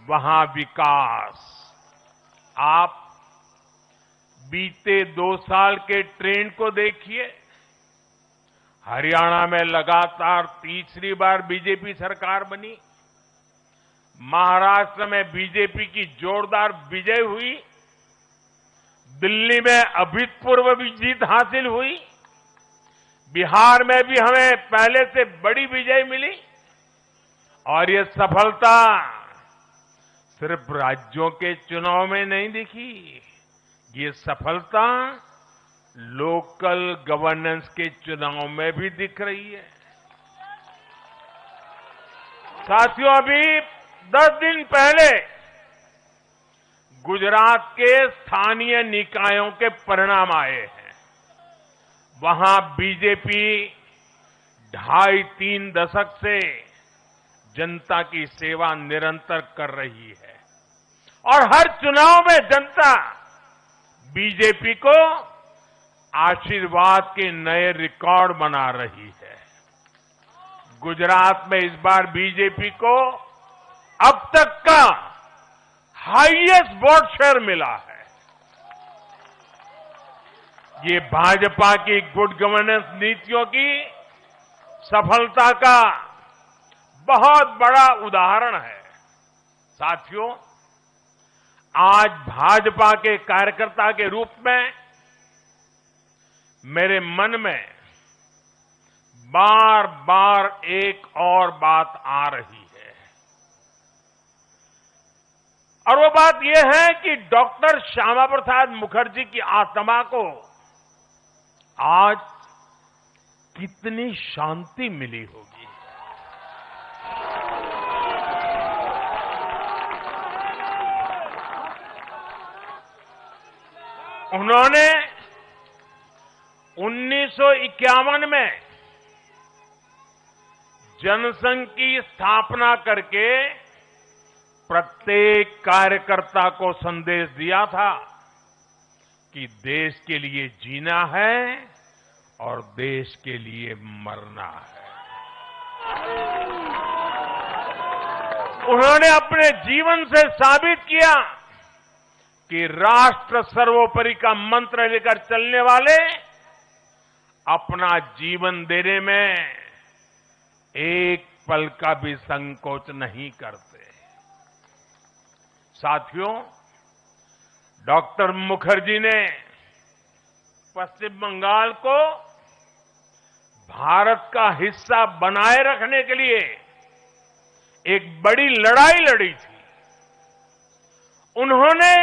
वहां विकास। आप बीते 2 साल के ट्रेंड को देखिए। हरियाणा में लगातार तीसरी बार बीजेपी सरकार बनी। महाराष्ट्र में बीजेपी की जोरदार विजय हुई। दिल्ली में अभूतपूर्व जीत हासिल हुई। बिहार में भी हमें पहले से बड़ी विजय मिली। और ये सफलता सिर्फ राज्यों के चुनाव में नहीं दिखी, ये सफलता लोकल गवर्नेंस के चुनाव में भी दिख रही है। साथियों, अभी 10 दिन पहले गुजरात के स्थानीय निकायों के परिणाम आए हैं। वहां बीजेपी 2.5-3 दशक से जनता की सेवा निरंतर कर रही है और हर चुनाव में जनता बीजेपी को आशीर्वाद के नए रिकॉर्ड बना रही है। गुजरात में इस बार बीजेपी को अब तक का हाईएस्ट वोट शेयर मिला है। ये भाजपा की गुड गवर्नेंस नीतियों की सफलता का बहुत बड़ा उदाहरण है। साथियों, आज भाजपा के कार्यकर्ता के रूप में मेरे मन में बार बार एक और बात आ रही है और वो बात यह है कि डॉक्टर श्यामा प्रसाद मुखर्जी की आत्मा को आज कितनी शांति मिली होगी। उन्होंने 1951 में जनसंघ की स्थापना करके प्रत्येक कार्यकर्ता को संदेश दिया था कि देश के लिए जीना है और देश के लिए मरना है। उन्होंने अपने जीवन से साबित किया कि राष्ट्र सर्वोपरि का मंत्र लेकर चलने वाले अपना जीवन देने में एक पल का भी संकोच नहीं करते। साथियों, डॉक्टर मुखर्जी ने पश्चिम बंगाल को भारत का हिस्सा बनाए रखने के लिए एक बड़ी लड़ाई लड़ी थी। उन्होंने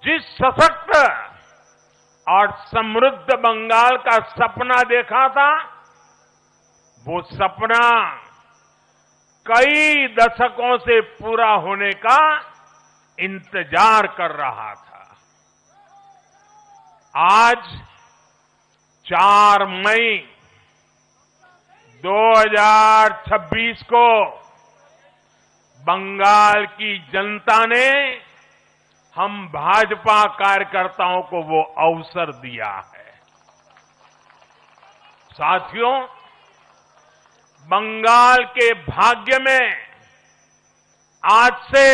जिस सशक्त और समृद्ध बंगाल का सपना देखा था, वो सपना कई दशकों से पूरा होने का इंतजार कर रहा था। आज 4 मई 2026 को बंगाल की जनता ने हम भाजपा कार्यकर्ताओं को वो अवसर दिया है। साथियों, बंगाल के भाग्य में आज से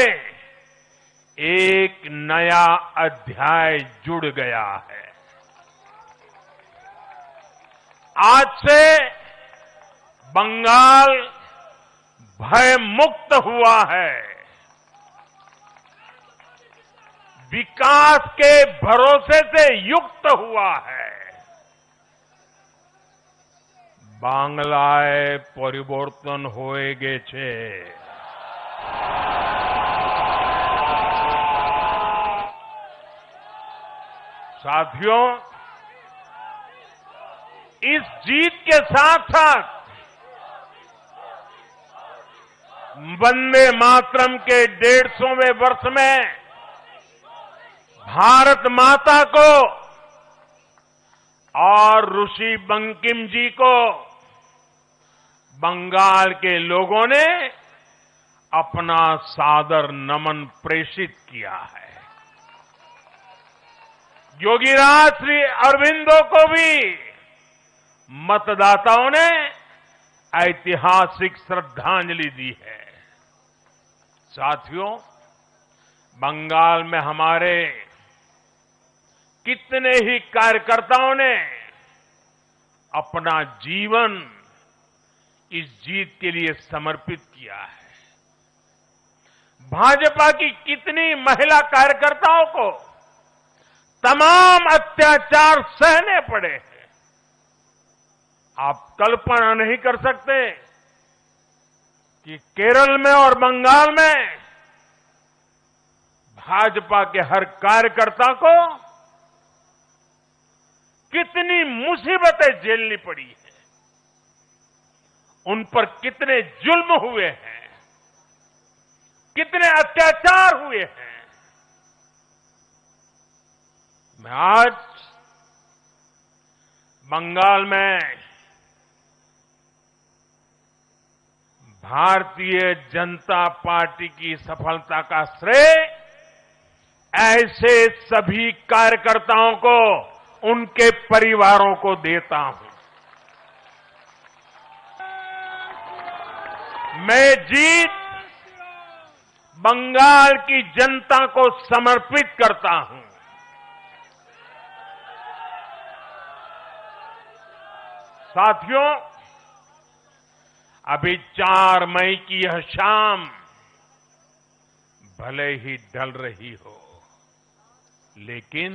एक नया अध्याय जुड़ गया है। आज से बंगाल भय मुक्त हुआ है। विकास के भरोसे से युक्त हुआ है। বাংলায় পরিবর্তন হয়ে গেছে। साथियों, इस जीत के साथ साथ वंदे मातरम के 150वें वर्ष में भारत माता को और ऋषि बंकिम जी को बंगाल के लोगों ने अपना सादर नमन प्रेषित किया है। योगीराज श्री अरविंदो को भी मतदाताओं ने ऐतिहासिक श्रद्धांजलि दी है। साथियों, बंगाल में हमारे कितने ही कार्यकर्ताओं ने अपना जीवन इस जीत के लिए समर्पित किया है। भाजपा की कितनी महिला कार्यकर्ताओं को तमाम अत्याचार सहने पड़े हैं। आप कल्पना नहीं कर सकते कि केरल में और बंगाल में भाजपा के हर कार्यकर्ता को कितनी मुसीबतें झेलनी पड़ी है, उन पर कितने जुल्म हुए हैं, कितने अत्याचार हुए हैं। मैं आज बंगाल में भारतीय जनता पार्टी की सफलता का श्रेय ऐसे सभी कार्यकर्ताओं को, उनके परिवारों को देता हूं। मैं जीत बंगाल की जनता को समर्पित करता हूं। साथियों, अभी 4 मई की यह शाम भले ही ढल रही हो, लेकिन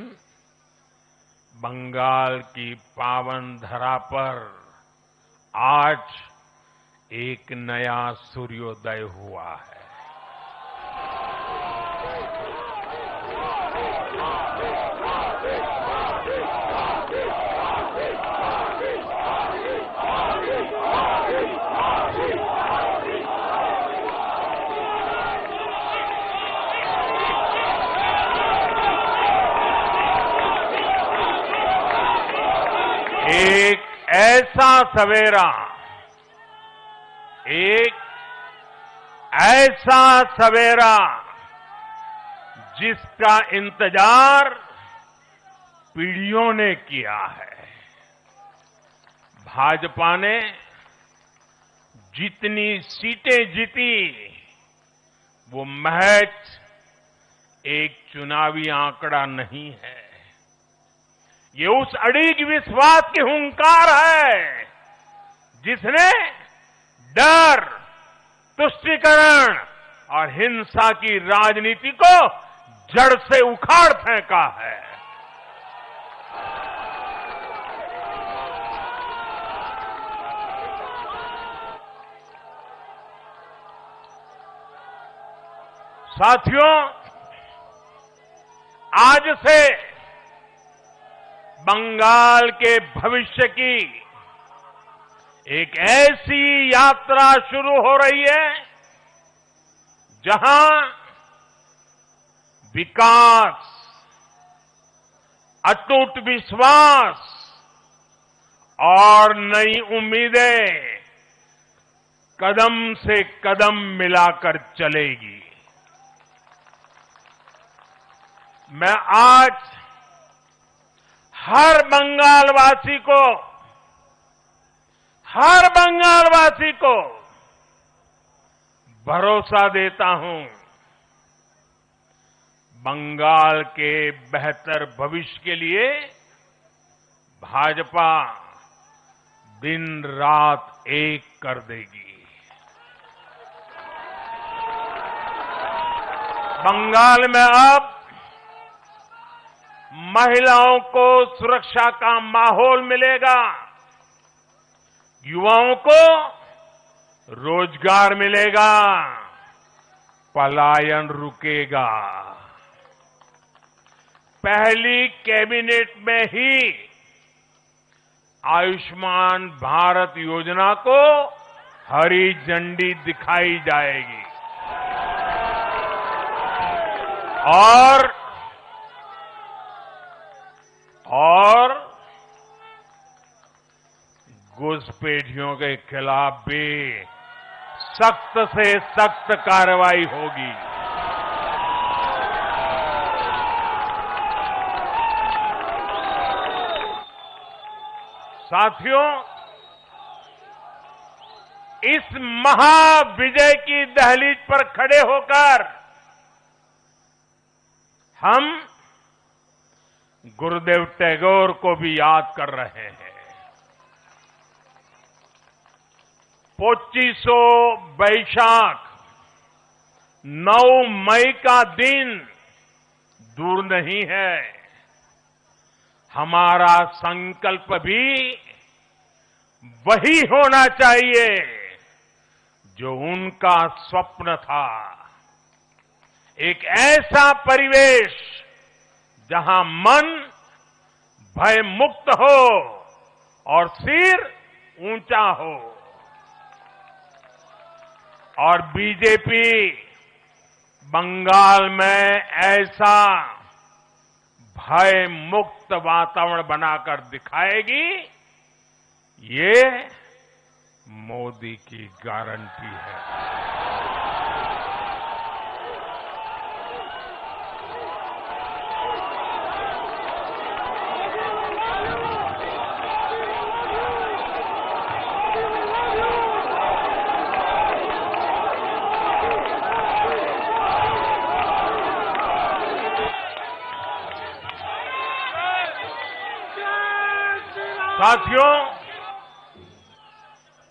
बंगाल की पावन धरा पर आज एक नया सूर्योदय हुआ है। एक ऐसा सवेरा, एक ऐसा सवेरा जिसका इंतजार पीढ़ियों ने किया है। भाजपा ने जितनी सीटें जीती वो महज एक चुनावी आंकड़ा नहीं है, ये उस अड़िग विश्वास की हुंकार है जिसने डर, तुष्टीकरण और हिंसा की राजनीति को जड़ से उखाड़ फेंका है। साथियों, आज से बंगाल के भविष्य की एक ऐसी यात्रा शुरू हो रही है जहां विकास, अटूट विश्वास और नई उम्मीदें कदम से कदम मिलाकर चलेगी। मैं आज हर बंगालवासी को भरोसा देता हूं, बंगाल के बेहतर भविष्य के लिए भाजपा दिन रात एक कर देगी। बंगाल में अब महिलाओं को सुरक्षा का माहौल मिलेगा, युवाओं को रोजगार मिलेगा, पलायन रुकेगा। पहली कैबिनेट में ही आयुष्मान भारत योजना को हरी झंडी दिखाई जाएगी और घुसपैठियों के खिलाफ भी सख्त से सख्त कार्रवाई होगी। साथियों, इस महाविजय की दहलीज पर खड़े होकर हम गुरुदेव टैगोर को भी याद कर रहे हैं। 25 वैशाख 9 मई का दिन दूर नहीं है। हमारा संकल्प भी वही होना चाहिए जो उनका स्वप्न था। एक ऐसा परिवेश जहां मन भय मुक्त हो और सिर ऊंचा हो। और बीजेपी बंगाल में ऐसा भय मुक्त वातावरण बनाकर दिखाएगी, ये मोदी की गारंटी है। साथियों,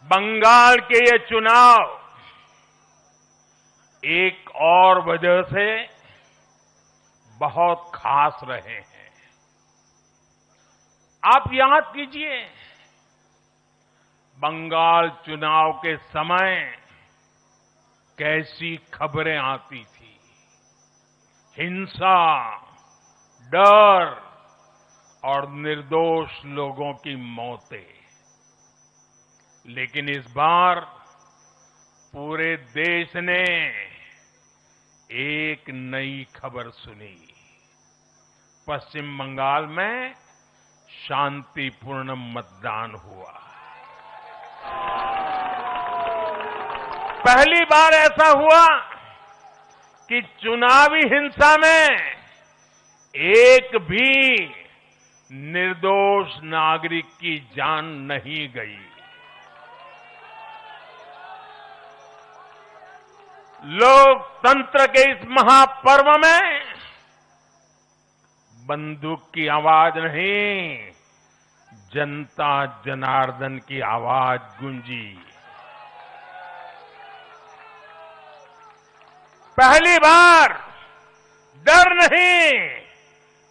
बंगाल के ये चुनाव एक और वजह से बहुत खास रहे हैं। आप याद कीजिए, बंगाल चुनाव के समय कैसी खबरें आती थी। हिंसा, डर और निर्दोष लोगों की मौतें। लेकिन इस बार पूरे देश ने एक नई खबर सुनी। पश्चिम बंगाल में शांतिपूर्ण मतदान हुआ। पहली बार ऐसा हुआ कि चुनावी हिंसा में एक भी निर्दोष नागरिक की जान नहीं गई। लोकतंत्र के इस महापर्व में बंदूक की आवाज नहीं, जनता जनार्दन की आवाज गूंजी। पहली बार डर नहीं,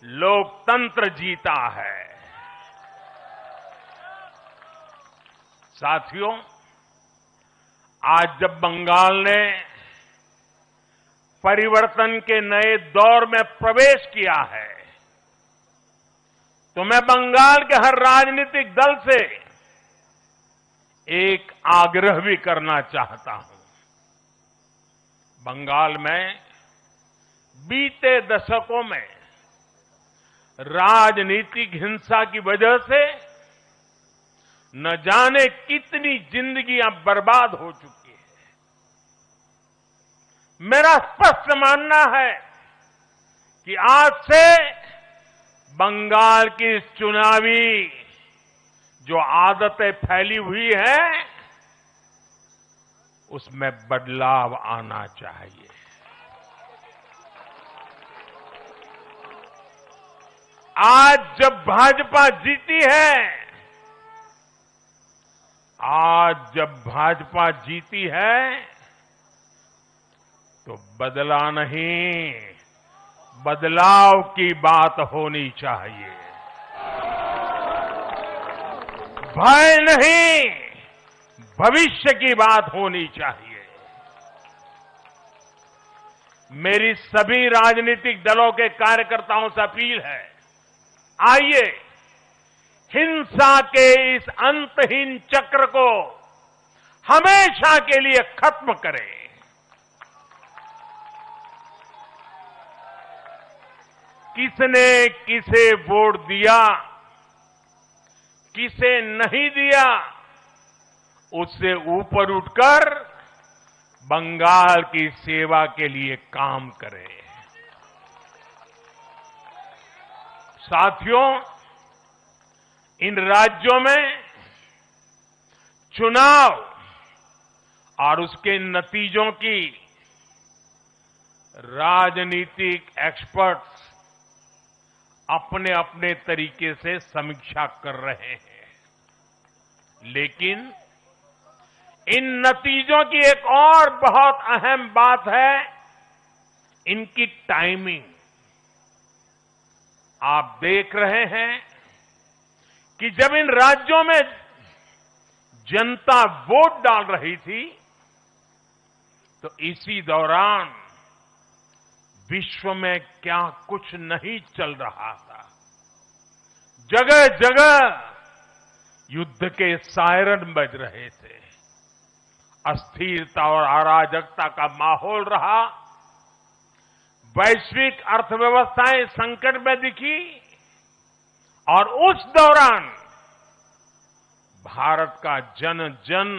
लोकतंत्र जीता है। साथियों, आज जब बंगाल ने परिवर्तन के नए दौर में प्रवेश किया है, तो मैं बंगाल के हर राजनीतिक दल से एक आग्रह भी करना चाहता हूं। बंगाल में बीते दशकों में राजनीतिक हिंसा की वजह से न जाने कितनी जिंदगियां बर्बाद हो चुकी है। मेरा स्पष्ट मानना है कि आज से बंगाल की चुनावी जो आदतें फैली हुई है, उसमें बदलाव आना चाहिए। आज जब भाजपा जीती है, तो बदला नहीं, बदलाव की बात होनी चाहिए। भय नहीं, भविष्य की बात होनी चाहिए। मेरी सभी राजनीतिक दलों के कार्यकर्ताओं से अपील है, आइए हिंसा के इस अंतहीन चक्र को हमेशा के लिए खत्म करें। किसने किसे वोट दिया, किसे नहीं दिया, उससे ऊपर उठकर बंगाल की सेवा के लिए काम करें। साथियों, इन राज्यों में चुनाव और उसके नतीजों की राजनीतिक एक्सपर्ट्स अपने अपने तरीके से समीक्षा कर रहे हैं। लेकिन इन नतीजों की एक और बहुत अहम बात है इनकी टाइमिंग। आप देख रहे हैं कि जब इन राज्यों में जनता वोट डाल रही थी तो इसी दौरान विश्व में क्या कुछ नहीं चल रहा था। जगह जगह युद्ध के सायरन बज रहे थे, अस्थिरता और अराजकता का माहौल रहा, वैश्विक अर्थव्यवस्थाएं संकट में दिखी और उस दौरान भारत का जन जन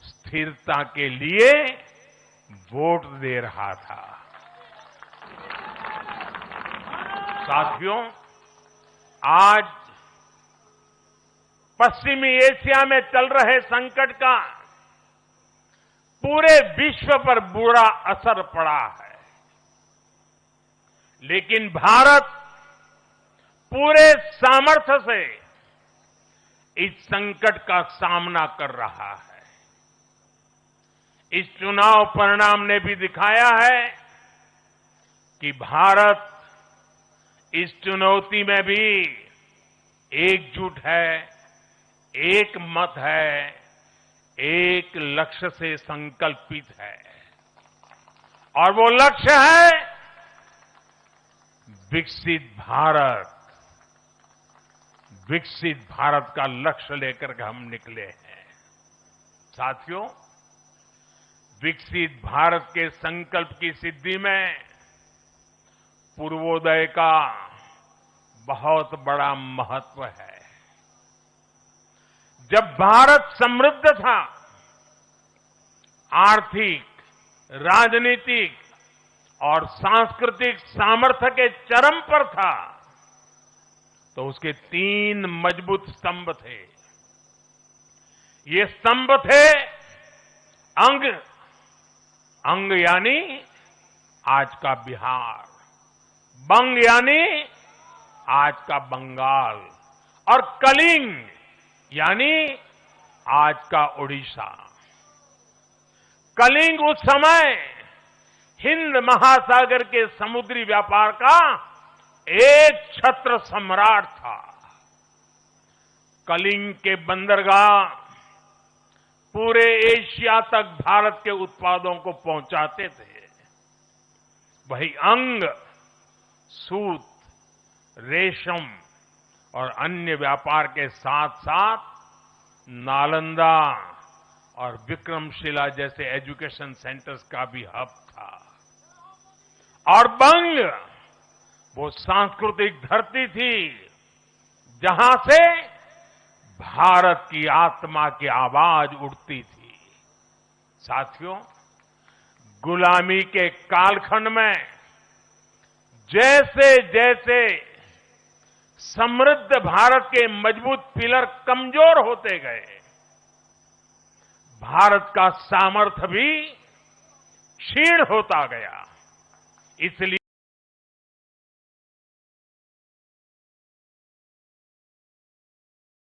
स्थिरता के लिए वोट दे रहा था। साथियों, आज पश्चिमी एशिया में चल रहे संकट का पूरे विश्व पर बुरा असर पड़ा है, लेकिन भारत पूरे सामर्थ्य से इस संकट का सामना कर रहा है। इस चुनाव परिणाम ने भी दिखाया है कि भारत इस चुनौती में भी एकजुट है, एक मत है, एक लक्ष्य से संकल्पित है और वो लक्ष्य है विकसित भारत। विकसित भारत का लक्ष्य लेकर के हम निकले हैं। साथियों, विकसित भारत के संकल्प की सिद्धि में पूर्वोदय का बहुत बड़ा महत्व है। जब भारत समृद्ध था, आर्थिक, राजनीतिक और सांस्कृतिक सामर्थ्य के चरम पर था, तो उसके 3 मजबूत स्तंभ थे। ये स्तंभ थे अंग, अंग यानी आज का बिहार, बंग यानी आज का बंगाल और कलिंग यानी आज का उड़ीसा। कलिंग उस समय हिंद महासागर के समुद्री व्यापार का एक छत्र सम्राट था। कलिंग के बंदरगाह पूरे एशिया तक भारत के उत्पादों को पहुंचाते थे। वही अंग सूत, रेशम और अन्य व्यापार के साथ साथ नालंदा और विक्रमशिला जैसे एजुकेशन सेंटर्स का भी हब था। और बंग वो सांस्कृतिक धरती थी जहां से भारत की आत्मा की आवाज उठती थी। साथियों, गुलामी के कालखंड में जैसे जैसे समृद्ध भारत के मजबूत पिलर कमजोर होते गए, भारत का सामर्थ्य भी क्षीण होता गया। इसलिए